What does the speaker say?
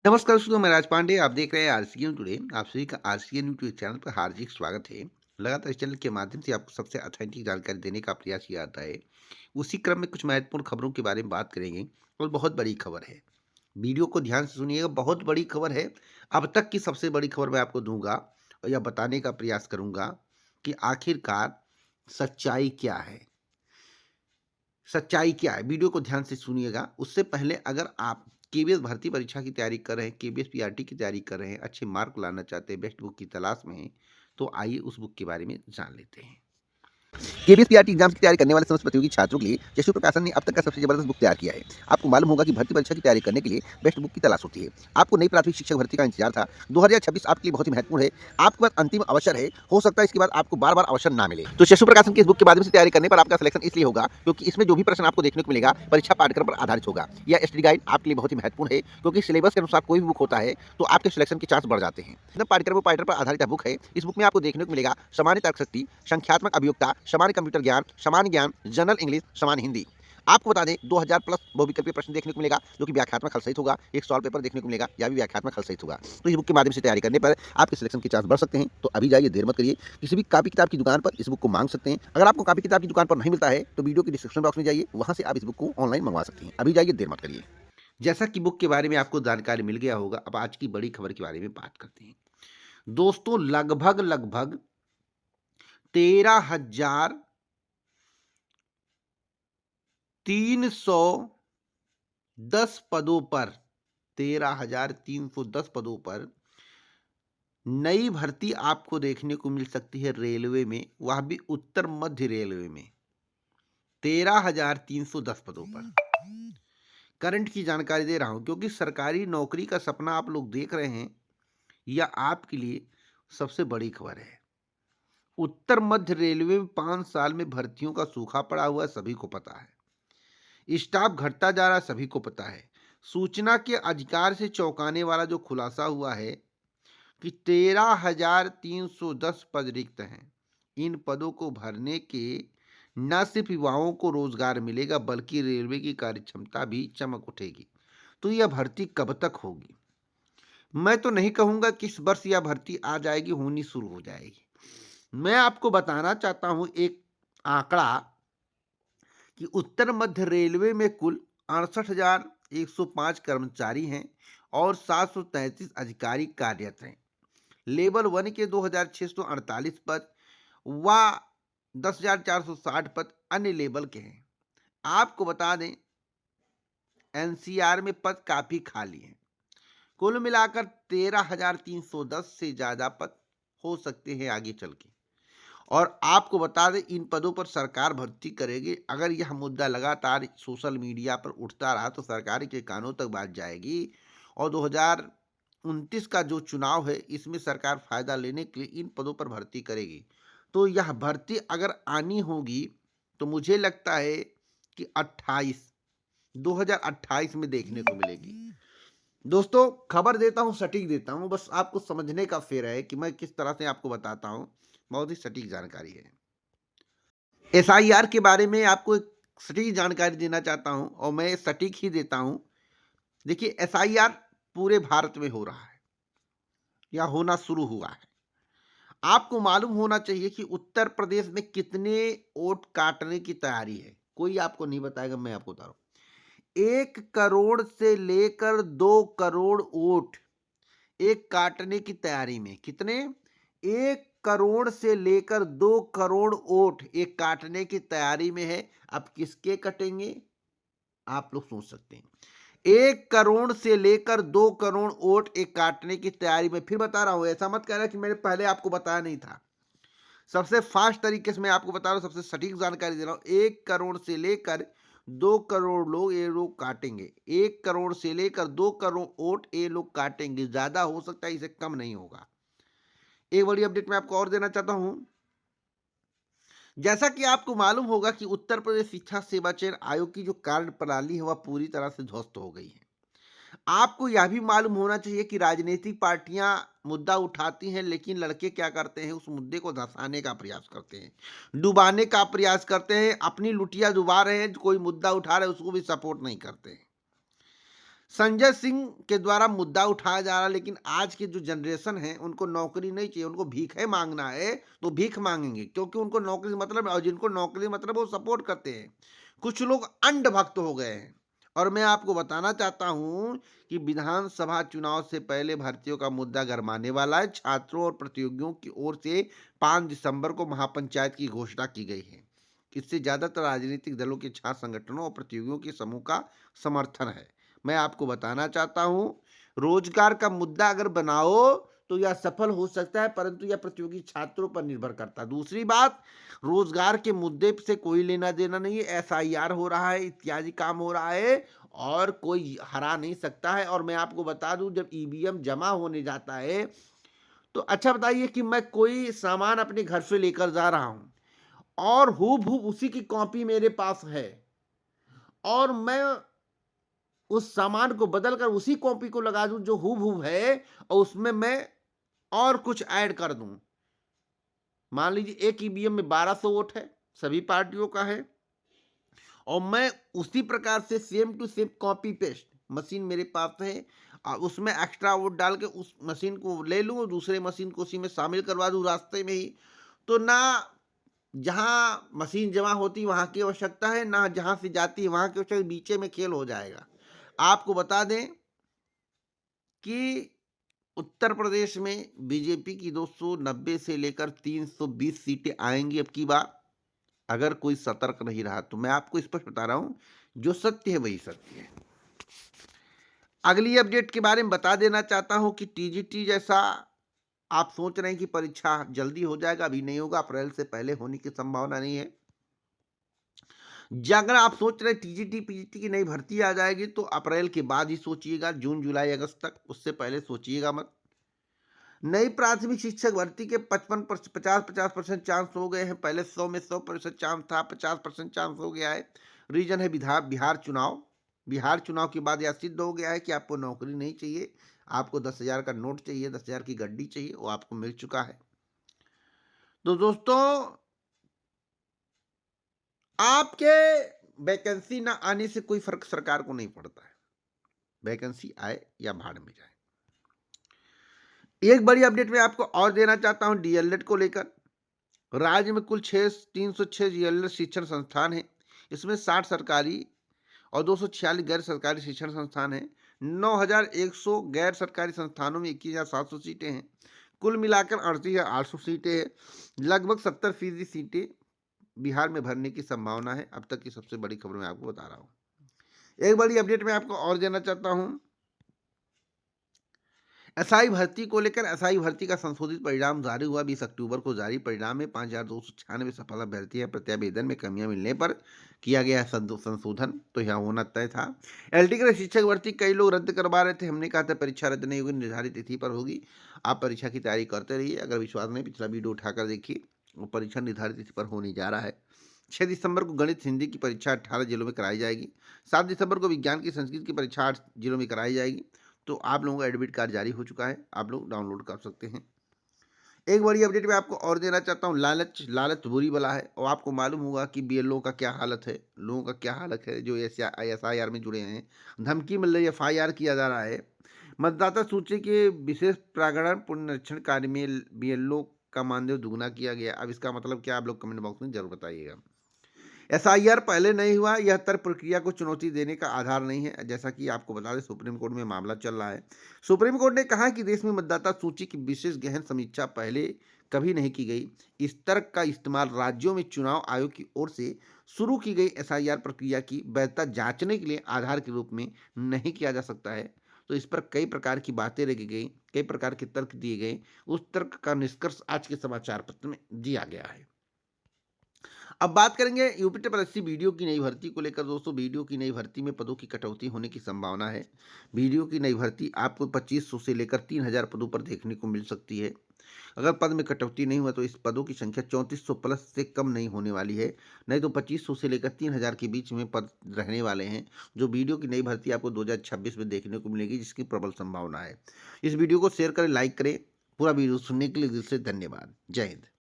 नमस्कार दोस्तों, मैं राज पांडे। आप देख रहे हैं आरसीएन टुडे। आप सभी का आरसीएन यूट्यूब चैनल पर हार्दिक स्वागत है। लगातार इस चैनल के माध्यम से आपको सबसे ऑथेंटिक जानकारी देने का प्रयास किया जाता है। उसी क्रम में कुछ महत्वपूर्ण खबरों के बारे में बात करेंगे और बहुत बड़ी खबर है। वीडियो को ध्यान से सुनिएगा, बहुत बड़ी खबर है। अब तक की सबसे बड़ी खबर मैं आपको दूंगा और यह बताने का प्रयास करूंगा कि आखिरकार सच्चाई क्या है। सच्चाई क्या है, वीडियो को ध्यान से सुनिएगा। उससे पहले अगर आप केबीएस भर्ती परीक्षा की तैयारी कर रहे हैं, केबीएस पीआरटी की तैयारी कर रहे हैं, अच्छे मार्क लाना चाहते हैं, बेस्ट बुक की तलाश में हैं, तो आइए उस बुक के बारे में जान लेते हैं। केबीएस पीआरटी एग्जाम की तैयारी करने वाले समस्त प्रतियोगी छात्रों के लिए यशु प्रकाशन ने अब तक का सबसे जबरदस्त बुक तैयार किया है। आपको मालूम होगा कि भर्ती परीक्षा की तैयारी करने के लिए बेस्ट बुक की तलाश होती है। आपको नई प्राथमिक शिक्षक भर्ती का इंतजार था। 2026 आपके लिए बहुत ही महत्वपूर्ण है। आपके पास अंतिम अवसर है। हो सकता है इसके बाद आपको बार बार अवसर ना मिले। तो यशु प्रकाशन की इस बुक के माध्यम से तैयारी करने पर आपका सिलेक्शन इसलिए होगा क्योंकि इसमें जो भी प्रश्न आपको देखने को मिलेगा परीक्षा पाठ्यक्रम पर आधारित होगा। यह स्टडी गाइड आपके लिए बहुत ही महत्वपूर्ण है क्योंकि सिलेबस के अनुसार कोई भी बुक होता है तो आपके सिलेक्शन के चांस बढ़ जाते हैं। पाठ्यक्रम पर आधारित बुक है। इस बुक में आपको देखने को मिलेगा सामान्य तर्कशक्ति, संख्यात्मक अभियोक्ता, सामान्य कंप्यूटर ज्ञान, सामान्य ज्ञान, जनरल इंग्लिश, सामान्य हिंदी। आपको बता दें 2000 प्लस बहुविकल्पीय प्रश्न देखने को मिलेगा जो कि व्याख्यात्मक हल सहित होगा। एक सवाल पेपर देखने को मिलेगा, या भी व्याख्यात्मक हल सहित होगा। तो इस बुक के माध्यम से तैयारी करने पर आपके सिलेक्शन के चांस बढ़ सकते हैं। तो अभी जाइए, देर मत करिए। किसी भी कॉपी किताब की दुकान पर इस बुक को मांग सकते हैं। अगर आपको कॉपी किताब की दुकान पर नहीं मिलता है तो वीडियो के डिस्क्रिप्शन बॉक्स में जाइए, वहां से आप इस बुक को ऑनलाइन मंगवा सकते हैं। अभी जाइए, देर मत करिए। जैसा कि बुक के बारे में आपको जानकारी मिल गया होगा, अब आज की बड़ी खबर के बारे में बात करते हैं। दोस्तों, लगभग लगभग 13,310 पदों पर 13,310 पदों पर नई भर्ती आपको देखने को मिल सकती है रेलवे में, वह भी उत्तर मध्य रेलवे में। 13,310 पदों पर करंट की जानकारी दे रहा हूं क्योंकि सरकारी नौकरी का सपना आप लोग देख रहे हैं। यह आपके लिए सबसे बड़ी खबर है। उत्तर मध्य रेलवे में 5 साल में भर्तियों का सूखा पड़ा हुआ है, सभी को पता है। स्टाफ घटता जा रहा है, सभी को पता है। सूचना के अधिकार से चौंकाने वाला जो खुलासा हुआ है कि 13,310 पद रिक्त हैं। इन पदों को भरने के न सिर्फ युवाओं को रोजगार मिलेगा बल्कि रेलवे की कार्यक्षमता भी चमक उठेगी। तो यह भर्ती कब तक होगी? मैं तो नहीं कहूंगा कि इस वर्ष यह भर्ती आ जाएगी, होनी शुरू हो जाएगी। मैं आपको बताना चाहता हूं एक आंकड़ा कि उत्तर मध्य रेलवे में कुल 68,105 कर्मचारी हैं और 733 अधिकारी कार्यरत हैं। लेवल 1 के 2,648 पद व 10,460 पद अन्य लेवल के हैं। आपको बता दें एनसीआर में पद काफी खाली हैं। कुल मिलाकर 13,310 से ज्यादा पद हो सकते हैं आगे चल के। और आपको बता दें इन पदों पर सरकार भर्ती करेगी। अगर यह मुद्दा लगातार सोशल मीडिया पर उठता रहा तो सरकार के कानों तक बात जाएगी और 2029 का जो चुनाव है इसमें सरकार फायदा लेने के लिए इन पदों पर भर्ती करेगी। तो यह भर्ती अगर आनी होगी तो मुझे लगता है कि 2028 में देखने को मिलेगी। दोस्तों, खबर देता हूं, सटीक देता हूं, बस आपको समझने का फेर है कि मैं किस तरह से आपको बताता हूं। बहुत ही सटीक जानकारी है। एसआईआर के बारे में आपको एक सटीक जानकारी देना चाहता हूं और मैं सटीक ही देता हूं। देखिए, एसआईआर पूरे भारत में हो रहा है या होना शुरू हुआ है। आपको मालूम होना चाहिए कि उत्तर प्रदेश में कितने वोट काटने की तैयारी है। कोई आपको नहीं बताएगा, मैं आपको बता रहा हूं। 1 करोड़ से लेकर 2 करोड़ वोट एक काटने की तैयारी में। कितने? 1 करोड़ से लेकर 2 करोड़ वोट एक काटने की तैयारी में है। अब किसके कटेंगे आप लोग सोच सकते हैं। 1 करोड़ से लेकर 2 करोड़ वोट एक काटने की तैयारी में। फिर बता रहा हूं, ऐसा मत कहना कि मैंने पहले आपको बताया नहीं था। सबसे फास्ट तरीके से मैं आपको बता रहा हूं, सबसे सटीक जानकारी दे रहा हूं। 1 करोड़ से लेकर 2 करोड़ लोग ये लोग काटेंगे। 1 करोड़ से लेकर 2 करोड़ वोट ये लोग काटेंगे। ज्यादा हो सकता है, इसे कम नहीं होगा। एक बड़ी अपडेट मैं आपको और देना चाहता हूं। जैसा कि आपको मालूम होगा कि उत्तर प्रदेश शिक्षा सेवा चयन आयोग की जो कार्य प्रणाली है वह पूरी तरह से ध्वस्त हो गई है। आपको यह भी मालूम होना चाहिए कि राजनीतिक पार्टियां मुद्दा उठाती हैं, लेकिन लड़के क्या करते हैं, उस मुद्दे को धंसाने का प्रयास करते हैं, डुबाने का प्रयास करते हैं, अपनी लुटिया डुबा रहे हैं। कोई मुद्दा उठा रहे हैं उसको भी सपोर्ट नहीं करते हैं। संजय सिंह के द्वारा मुद्दा उठाया जा रहा है, लेकिन आज के जो जनरेशन है उनको नौकरी नहीं चाहिए, उनको भीख मांगना है तो भीख मांगेंगे, क्योंकि उनको नौकरी से मतलब है, और जिनको नौकरी से मतलब है, वो सपोर्ट करते हैं। कुछ लोग अंध भक्त हो गए हैं। और मैं आपको बताना चाहता हूं कि विधानसभा चुनाव से पहले भर्तियों का मुद्दा गरमाने वाला है। छात्रों और प्रतियोगियों की ओर से 5 दिसंबर को महापंचायत की घोषणा की गई है। इससे ज्यादातर राजनीतिक दलों के छात्र संगठनों और प्रतियोगियों के समूह का समर्थन है। मैं आपको बताना चाहता हूं, रोजगार का मुद्दा अगर बनाओ तो यह सफल हो सकता है, परंतु यह प्रतियोगी छात्रों पर निर्भर करता है। दूसरी बात, रोजगार के मुद्दे से कोई लेना देना नहीं है। एसआईआर हो रहा है, इत्यादि काम हो रहा है, और कोई हरा नहीं सकता है। और मैं आपको बता दूं, जब ईवीएम जमा होने जाता है तो अच्छा बताइए कि मैं कोई सामान अपने घर से लेकर जा रहा हूं और हूबहू उसी की कॉपी मेरे पास है, और मैं उस सामान को बदलकर उसी कॉपी को लगा दूं जो हूबहू है, और उसमें मैं और कुछ ऐड कर दूं। मान लीजिए एक ईवीएम में 1200 वोट है, सभी पार्टियों का है, और मैं उसी प्रकार से same to same copy paste machine मेरे पास है, उसमें एक्स्ट्रा वोट डाल के उस मशीन को ले लूं और दूसरे मशीन को उसी में शामिल करवा दूं रास्ते में ही, तो ना जहां मशीन जमा होती वहां की आवश्यकता है, ना जहां से जाती है वहां की आवश्यकता, बीचे में खेल हो जाएगा। आपको बता दें कि उत्तर प्रदेश में बीजेपी की 290 से लेकर 320 सीटें आएंगी अब की बार, अगर कोई सतर्क नहीं रहा तो। मैं आपको स्पष्ट बता रहा हूं, जो सत्य है वही सत्य है। अगली अपडेट के बारे में बता देना चाहता हूं कि टीजीटी जैसा आप सोच रहे हैं कि परीक्षा जल्दी हो जाएगा, अभी नहीं होगा, अप्रैल से पहले होने की संभावना नहीं है। अगर आप सोच रहे टीजीटी पीजीटी की नई भर्ती आ जाएगी तो अप्रैल के बाद ही सोचिएगा, जून जुलाई अगस्त तक, उससे पहले सोचिएगा मत। नई प्राथमिक शिक्षक भर्ती के 50% चांस हो गए हैं। पहले 100 में 100% चांस था, 50% चांस हो गया है। रीजन है बिहार चुनाव। बिहार चुनाव के बाद यह सिद्ध हो गया है कि आपको नौकरी नहीं चाहिए, आपको 10,000 का नोट चाहिए, 10,000 की गड्डी चाहिए, वो आपको मिल चुका है। तो दोस्तों, आपके वैकेंसी ना आने से कोई फर्क सरकार को नहीं पड़ता है, वैकेंसी आए या भाड़ में जाए। एक बड़ी अपडेट मैं आपको और देना चाहता हूं डीएलएड को लेकर। राज्य में कुल 306 डीएलएड शिक्षण संस्थान हैं। इसमें 60 सरकारी और 246 गैर सरकारी शिक्षण संस्थान हैं। 9,100 गैर सरकारी संस्थानों में 21,700 सीटें हैं। कुल मिलाकर 38,800 सीटें हैं। लगभग 70% सीटें बिहार में भरने की संभावना है। अब तक की सबसे बड़ी खबर मैं आपको बता रहा हूँ। एक बड़ी अपडेट मैं आपको और देना चाहता हूँ, एसआई भर्ती को लेकर। एसआई भर्ती का संशोधित परिणाम जारी हुआ 20 अक्टूबर को। जारी परिणाम में 5,296 सफल अभ्यर्थियों प्रत्यावेदन में कमियां मिलने पर किया गया संशोधन, तो यह होना तय था। एलटी के शिक्षक भर्ती कई लोग रद्द करवा रहे थे, हमने कहा था परीक्षा रद्द नहीं होगी, निर्धारित तिथि पर होगी। आप परीक्षा की तैयारी करते रहिए। अगर विश्वास नहीं, पिछला वीडियो उठाकर देखिए, वो परीक्षा निर्धारित तिथि पर होने जा रहा है। 6 दिसंबर को गणित हिंदी की परीक्षा 18 जिलों में कराई जाएगी। 7 दिसंबर को विज्ञान की संस्कृत की परीक्षा 8 जिलों में कराई जाएगी। तो आप लोगों का एडमिट कार्ड जारी हो चुका है, आप लोग डाउनलोड कर सकते हैं। एक बड़ी अपडेट मैं आपको और देना चाहता हूँ, लालच बुरी बला है। और आपको मालूम होगा कि बीएलओ का क्या हालत है, लोगों का क्या हालत है जो एसआईआर में जुड़े हैं। धमकी मिल रही है, एफआईआर किया जा रहा है। मतदाता सूची के विशेष प्रांगण पुनरीक्षण कार्य में बीएलओ का मानदेय दुगुना किया गया। अब इसका मतलब क्या, आप लोग कमेंट बॉक्स में जरूर बताइएगा। एसआईआर पहले नहीं हुआ, यह तर्क प्रक्रिया को चुनौती देने का आधार नहीं है। जैसा कि आपको बता दें, सुप्रीम कोर्ट में मामला चल रहा है। सुप्रीम कोर्ट ने कहा कि देश में मतदाता सूची की विशेष गहन समीक्षा पहले कभी नहीं की गई। इस तर्क का इस्तेमाल राज्यों में चुनाव आयोग की ओर से शुरू की गई एसआईआर प्रक्रिया की वैधता जांचने के लिए आधार के रूप में नहीं किया जा सकता है। तो इस पर कई प्रकार की बातें रखी गई, कई प्रकार के तर्क दिए गए। उस तर्क का निष्कर्ष आज के समाचार पत्र में दिया गया है। अब बात करेंगे यूपी ट्रिपल एससी वीडियो की नई भर्ती को लेकर। दोस्तों, वीडियो की नई भर्ती में पदों की कटौती होने की संभावना है। वीडियो की नई भर्ती आपको 2500 से लेकर 3,000 पदों पर देखने को मिल सकती है। अगर पद में कटौती नहीं हुआ तो इस पदों की संख्या 3400 प्लस से कम नहीं होने वाली है। नहीं तो 2500 से लेकर 3,000 के बीच में पद रहने वाले हैं। जो वीडियो की नई भर्ती आपको 2026 में देखने को मिलेगी, जिसकी प्रबल संभावना है। इस वीडियो को शेयर करें, लाइक करें। पूरा वीडियो सुनने के लिए दिल से धन्यवाद। जय हिंद।